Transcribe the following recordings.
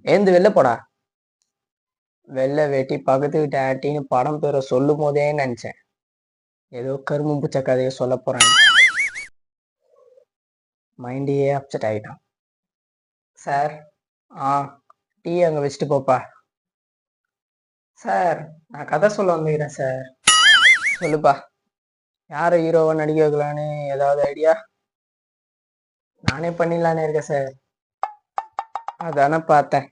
ஏந்து வெளில போடா. வெள்ளை வேட்டி பக்கத்து வீட்டு ஆட்டின்னு படம் பேரை சொல்லும் போதே நினைச்சேன் ஏதோ கரும்பு பூச்ச கதையை சொல்ல போறான்னு. மைண்டியே அப்செட் ஆகிட்டான். சார், ஆ, டீ அங்கே வச்சுட்டு போப்பா. சார், நான் கதை சொல்ல வந்துக்கிறேன் சார். சொல்லுப்பா. யாரை ஹீரோவை நடிக்க வைக்கலான்னு ஏதாவது ஐடியா? நானே பண்ணிடலான்னு இருக்கேன் சார். அதானே பார்த்தேன்.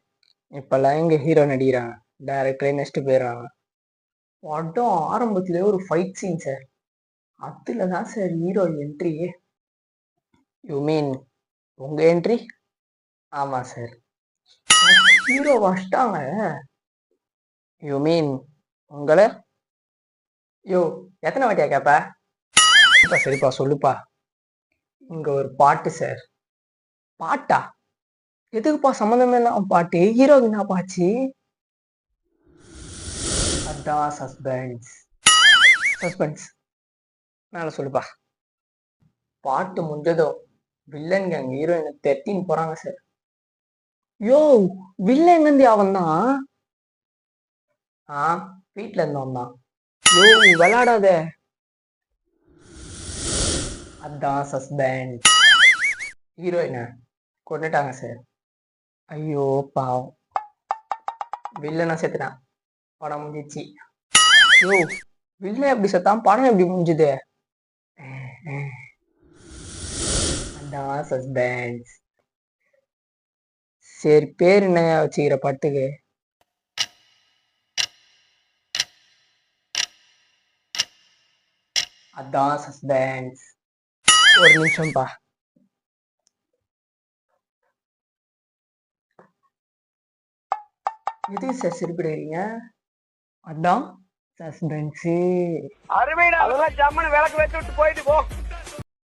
இப்பெல்லாம் எங்க ஹீரோ நடிக்கிறாங்க, டைரக்டரே நெக்ஸ்ட் போயிடுறாங்க. படம் ஆரம்பத்திலே ஒரு ஃபைட் சீன் சார், அதுல தான் sir hero entry. You mean உங்க என்ட்ரி? ஆமா சார். ஹீரோ வச்சிட்டாங்க. யூ மீன் உங்களை? யோ, எத்தனை வாட்டியா கேப்ப? சரிப்பா சொல்லுப்பா. இங்க ஒரு பாட்டு சார். பாட்டா? எதுக்குப்பா சம்மந்தமே இல்லாம பாட்டு? ஹீரோக்கு என்ன பாச்சு? அதான் சஸ்பென்ஸ். சஸ்பென்ஸ் மேல சொல்லுப்பா. பாட்டு முடிஞ்சதும் வில்லன் கேங் ஹீரோயினை தெத்தின்னு போறாங்க சார். யோ, வில்லன் எங்கேருந்து அவன் தான்? ஆ, வீட்டுல இருந்தவன் தான். யோ, விளையாடாத. அதான் சஸ்பென்ஸ். ஹீரோயினை கொண்டுட்டாங்க சார். ஐயோ பாவம், வில்லனா செத்துட்டான். படம் முடிஞ்சிச்சு. யோ, வில்லன் எப்படி செத்தான், படம் எப்படி முடிஞ்சுது? அதான் சஸ்பென்ஸ். சரி, பேர் என்ன வச்சுக்கிற படத்துக்கு? அதான் சஸ்பென்ஸ். ஒரு நிமிஷம்ப்பா. எது சார் சிரிப்பிடுறீங்க? அதான் சஸ்பென்ஸ். அருமைடா, அதெல்லாம் ஜம்முன்னு விளக்கு வச்சு விட்டு போயிட்டு போ.